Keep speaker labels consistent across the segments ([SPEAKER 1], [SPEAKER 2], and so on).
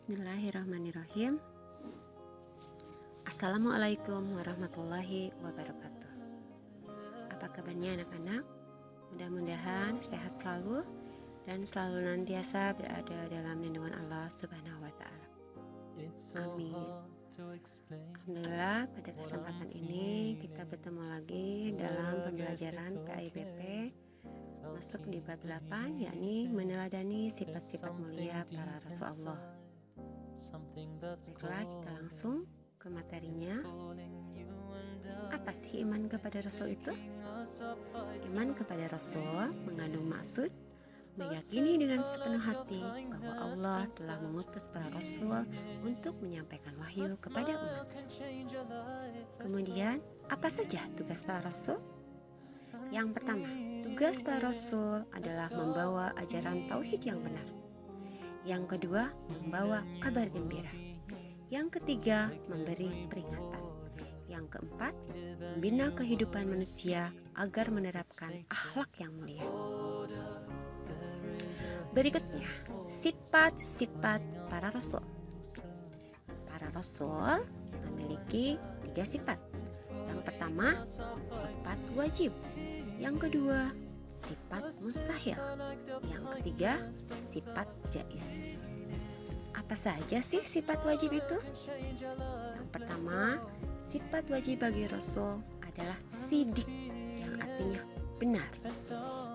[SPEAKER 1] Bismillahirrahmanirrahim. Assalamualaikum warahmatullahi wabarakatuh. Apa kabarnya anak-anak? Mudah-mudahan sehat selalu dan selalu nantiasa berada dalam lindungan Allah Subhanahu wa Ta'ala. Amin. Alhamdulillah, pada kesempatan ini kita bertemu lagi dalam pembelajaran PAIBP masuk di bab 8, yakni meneladani sifat-sifat mulia para Rasulullah. Baiklah, kita langsung ke materinya. Apa sih iman kepada Rasul itu? Iman kepada Rasul mengandung maksud meyakini dengan sepenuh hati bahwa Allah telah mengutus para Rasul untuk menyampaikan wahyu kepada umat. Kemudian, apa saja tugas para Rasul? Yang pertama, tugas para Rasul adalah membawa ajaran tauhid yang benar. Yang kedua, membawa kabar gembira. Yang ketiga, memberi peringatan. Yang keempat, membina kehidupan manusia agar menerapkan akhlak yang mulia. Berikutnya, sifat-sifat para Rasul. Para Rasul memiliki 3 sifat. Yang pertama, sifat wajib. Yang kedua, sifat mustahil. Yang ketiga, sifat jaiz. Apa saja sih sifat wajib itu? Yang pertama, sifat wajib bagi Rasul adalah sidik, yang artinya benar.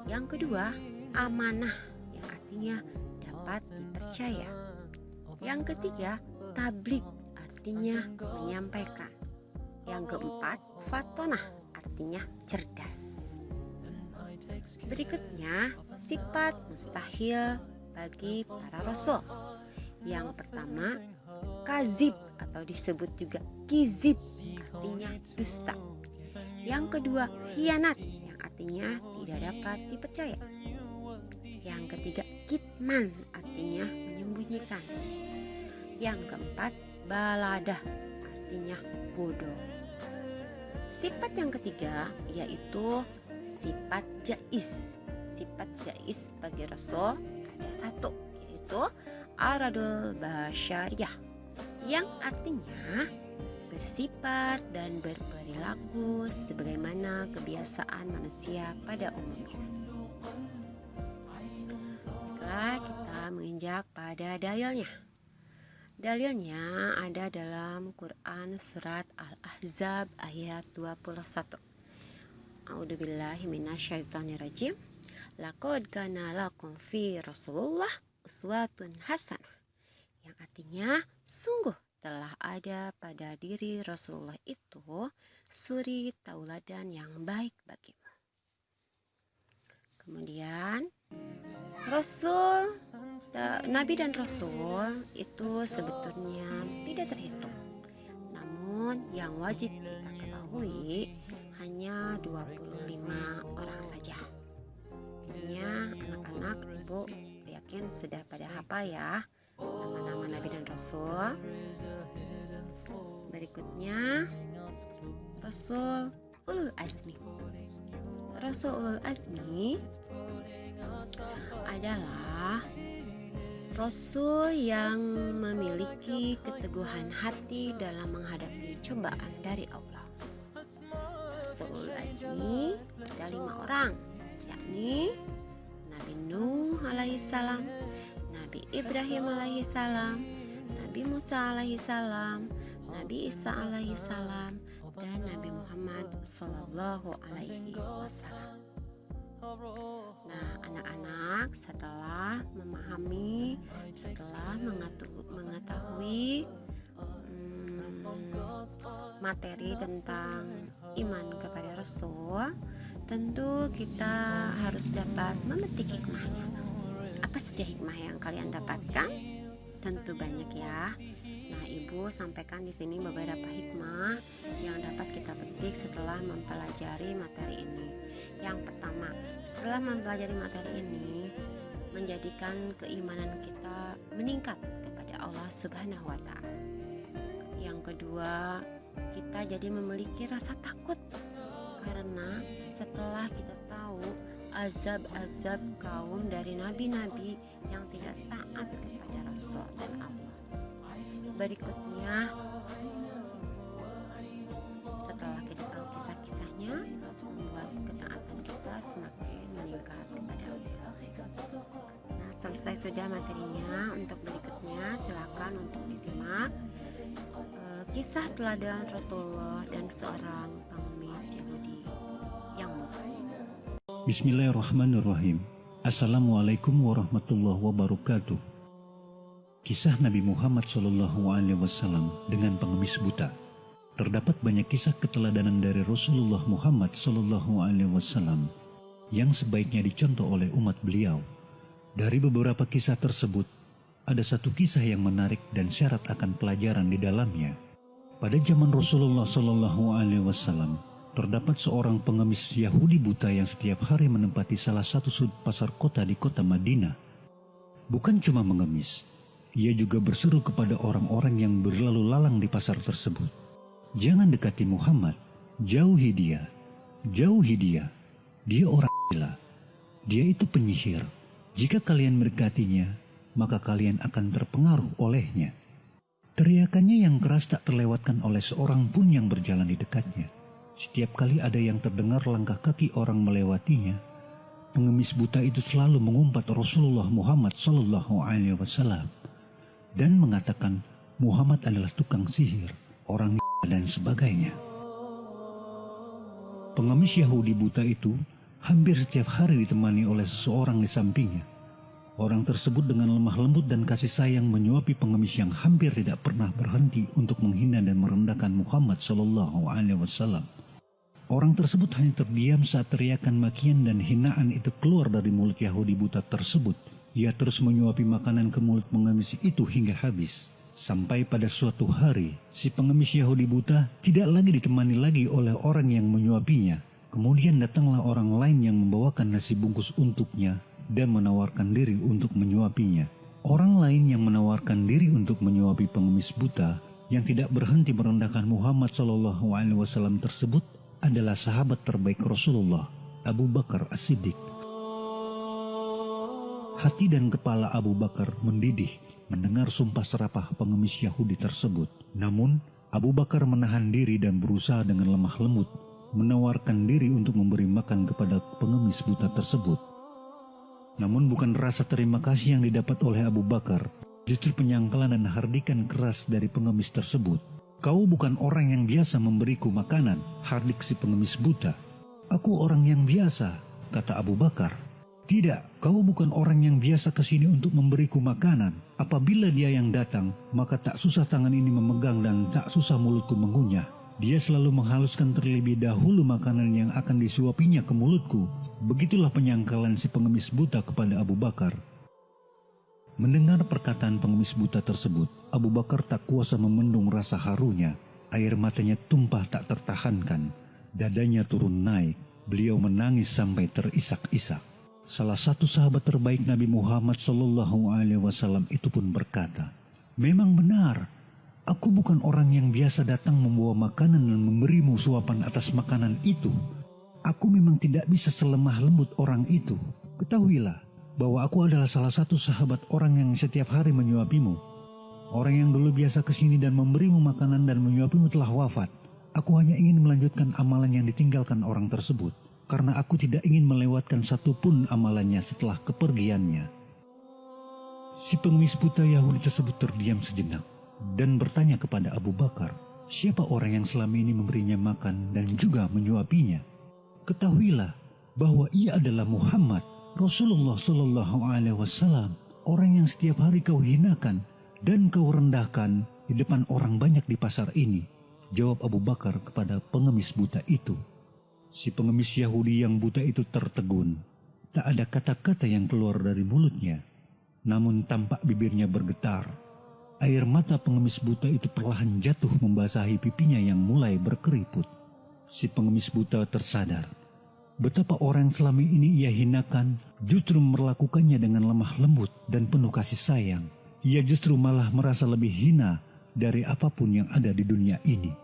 [SPEAKER 1] Yang kedua, amanah, yang artinya dapat dipercaya. Yang ketiga, tabligh, artinya menyampaikan. Yang keempat, fatonah, artinya cerdas. Berikutnya, sifat mustahil bagi para Rasul. Yang pertama, kazib atau disebut juga kizib, artinya dusta. Yang kedua, khianat, yang artinya tidak dapat dipercaya. Yang ketiga, kitman, artinya menyembunyikan. Yang keempat, baladah, artinya bodoh. Sifat yang ketiga yaitu sifat jaiz. Sifat jaiz bagi Rasul ada 1, yaitu aradul basyariyah, yang artinya bersifat dan berperilaku sebagaimana kebiasaan manusia pada umumnya. Baiklah, kita menginjak pada dalilnya. Dalilnya ada dalam Quran surat Al-Ahzab ayat 21. A'udzubillahi minasyaitonirrajim. Laqad kana lakum fi Rasulullah uswatun hasanah. Yang artinya sungguh telah ada pada diri Rasulullah itu suri tauladan yang baik bagimu. Kemudian Nabi dan Rasul itu sebetulnya tidak terhitung. Namun yang wajib kita ketahui hanya 25 orang saja. Artinya anak-anak, ibu yakin sudah pada hafal ya nama-nama Nabi dan Rasul. Berikutnya, Rasul Ulul Azmi. Rasul Ulul Azmi adalah Rasul yang memiliki keteguhan hati dalam menghadapi cobaan dari Allah. Rasul Ulul Azmi ada 5 orang, yakni Nabi Nuh alaihissalam, Nabi Ibrahim alaihissalam, Nabi Musa alaihissalam, Nabi Isa alaihissalam, dan Nabi Muhammad sallallahu alaihi wasallam. Nah, anak-anak setelah memahami, setelah mengetahui materi tentang iman kepada Rasul, tentu kita harus dapat memetik hikmahnya. Apa saja hikmah yang kalian dapatkan? Tentu banyak ya. Nah, Ibu sampaikan di sini beberapa hikmah yang dapat kita petik setelah mempelajari materi ini. Yang pertama, setelah mempelajari materi ini, menjadikan keimanan kita meningkat kepada Allah Subhanahu wa Ta'ala. Yang kedua, kita jadi memiliki rasa takut, karena setelah kita tahu azab-azab kaum dari nabi-nabi yang tidak taat kepada Rasul dan Allah. Berikutnya, setelah kita tahu kisah-kisahnya, membuat ketaatan kita semakin meningkat kepada Allah. Nah, selesai sudah materinya. Untuk berikutnya silakan untuk disimak kisah teladan Rasulullah dan seorang pengemis Yahudi yang buta.
[SPEAKER 2] Bismillahirrahmanirrahim. Assalamualaikum warahmatullahi wabarakatuh. Kisah Nabi Muhammad SAW dengan pengemis buta. Terdapat banyak kisah keteladanan dari Rasulullah Muhammad SAW yang sebaiknya dicontoh oleh umat beliau. Dari beberapa kisah tersebut, ada satu kisah yang menarik dan syarat akan pelajaran di dalamnya. Pada zaman Rasulullah SAW, terdapat seorang pengemis Yahudi buta yang setiap hari menempati salah satu sudut pasar kota di kota Madinah. Bukan cuma mengemis, ia juga berseru kepada orang-orang yang berlalu lalang di pasar tersebut. Jangan dekati Muhammad, jauhi dia, jauhi dia. Dia orang gila, dia itu penyihir. Jika kalian mendekatinya, maka kalian akan terpengaruh olehnya. Teriakannya yang keras tak terlewatkan oleh seorang pun yang berjalan di dekatnya. Setiap kali ada yang terdengar langkah kaki orang melewatinya, pengemis buta itu selalu mengumpat Rasulullah Muhammad SAW dan mengatakan Muhammad adalah tukang sihir, orang dan sebagainya. Pengemis Yahudi buta itu hampir setiap hari ditemani oleh seseorang di sampingnya. Orang tersebut dengan lemah lembut dan kasih sayang menyuapi pengemis yang hampir tidak pernah berhenti untuk menghina dan merendahkan Muhammad SAW. Orang tersebut hanya terdiam saat teriakan makian dan hinaan itu keluar dari mulut Yahudi buta tersebut. Ia terus menyuapi makanan ke mulut pengemis itu hingga habis. Sampai pada suatu hari, si pengemis Yahudi buta tidak lagi ditemani lagi oleh orang yang menyuapinya. Kemudian datanglah orang lain yang membawakan nasi bungkus untuknya dan menawarkan diri untuk menyuapinya. Orang lain yang menawarkan diri untuk menyuapi pengemis buta yang tidak berhenti merendahkan Muhammad SAW tersebut adalah sahabat terbaik Rasulullah, Abu Bakar As-Siddiq. Hati dan kepala Abu Bakar mendidih mendengar sumpah serapah pengemis Yahudi tersebut. Namun, Abu Bakar menahan diri dan berusaha dengan lemah lembut menawarkan diri untuk memberi makan kepada pengemis buta tersebut. Namun bukan rasa terima kasih yang didapat oleh Abu Bakar, justru penyangkalan dan hardikan keras dari pengemis tersebut. Kau bukan orang yang biasa memberiku makanan, hardik si pengemis buta. Aku orang yang biasa, kata Abu Bakar. Tidak, kau bukan orang yang biasa kesini untuk memberiku makanan. Apabila dia yang datang, maka tak susah tangan ini memegang dan tak susah mulutku mengunyah. Dia selalu menghaluskan terlebih dahulu makanan yang akan disuapinya ke mulutku. Begitulah penyangkalan si pengemis buta kepada Abu Bakar. Mendengar perkataan pengemis buta tersebut, Abu Bakar tak kuasa memendung rasa harunya. Air matanya tumpah tak tertahankan. Dadanya turun naik. Beliau menangis sampai terisak-isak. Salah satu sahabat terbaik Nabi Muhammad SAW itu pun berkata, "Memang benar, aku bukan orang yang biasa datang membawa makanan dan memberimu suapan atas makanan itu. Aku memang tidak bisa selemah lembut orang itu. Ketahuilah bahwa aku adalah salah satu sahabat orang yang setiap hari menyuapimu. Orang yang dulu biasa kesini dan memberimu makanan dan menyuapimu telah wafat. Aku hanya ingin melanjutkan amalan yang ditinggalkan orang tersebut, karena aku tidak ingin melewatkan satupun amalannya setelah kepergiannya." Si pengemis buta Yahudi tersebut terdiam sejenak dan bertanya kepada Abu Bakar, siapa orang yang selama ini memberinya makan dan juga menyuapinya? Ketahuilah bahwa ia adalah Muhammad, Rasulullah SAW, orang yang setiap hari kau hinakan dan kau rendahkan di depan orang banyak di pasar ini, jawab Abu Bakar kepada pengemis buta itu. Si pengemis Yahudi yang buta itu tertegun. Tak ada kata-kata yang keluar dari mulutnya, namun tampak bibirnya bergetar. Air mata pengemis buta itu perlahan jatuh membasahi pipinya yang mulai berkeriput. Si pengemis buta tersadar betapa orang yang selama ini ia hinakan justru memperlakukannya dengan lemah lembut dan penuh kasih sayang. Ia justru malah merasa lebih hina dari apapun yang ada di dunia ini.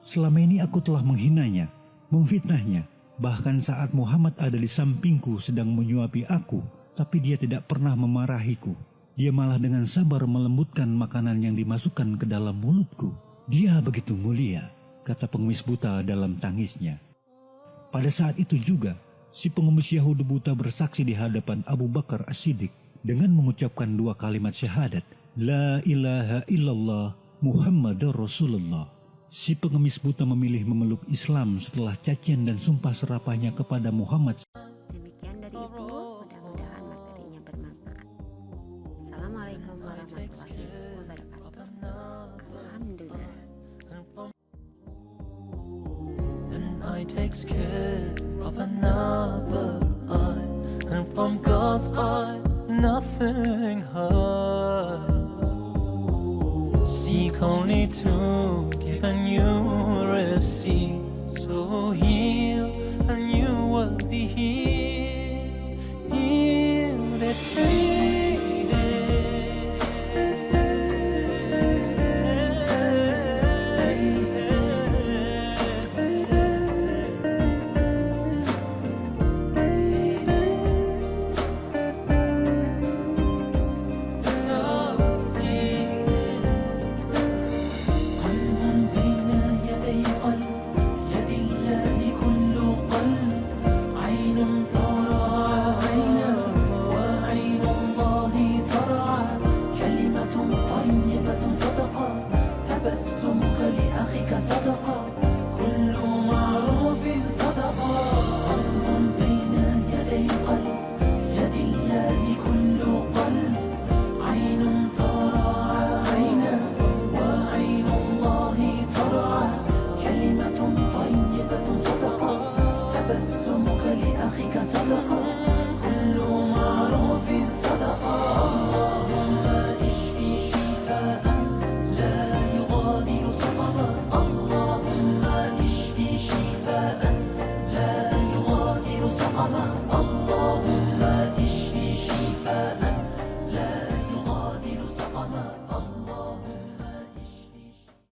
[SPEAKER 2] Selama ini aku telah menghinanya, memfitnahnya, Bahkan saat Muhammad ada di sampingku sedang menyuapi aku, tapi dia tidak pernah memarahiku. Dia malah dengan sabar melembutkan makanan yang dimasukkan ke dalam mulutku. Dia begitu mulia, kata pengemis buta dalam tangisnya. Pada saat itu juga, si pengemis Yahudi buta bersaksi di hadapan Abu Bakar As-Siddiq dengan mengucapkan 2 kalimat syahadat, La ilaha illallah Muhammadur Rasulullah. Si pengemis buta memilih memeluk Islam setelah cacian dan sumpah serapahnya kepada Muhammad.
[SPEAKER 1] Demikian dari Ibu, mudah-mudahan materinya bermanfaat. Assalamualaikum warahmatullahi wabarakatuh. Alhamdulillah.
[SPEAKER 3] And I takes care of another eye, and from God's eye nothing hurts. Seek only to give and you receive. So heal and you will be healed. Healed, it's تبسمك لأخيك صدقة كل معروف صدقة قلب بين يدي قلب يد الله كل قلب عين ترعى عينا وعين الله ترعى كلمة طيبة صدقة تبسمك لأخيك صدقة كل معروف صدقة اللهم اشفي شفاء لا يغادر سقما اللهم اشفي شفاء لا يغادر سقما اللهم اشفي شفاء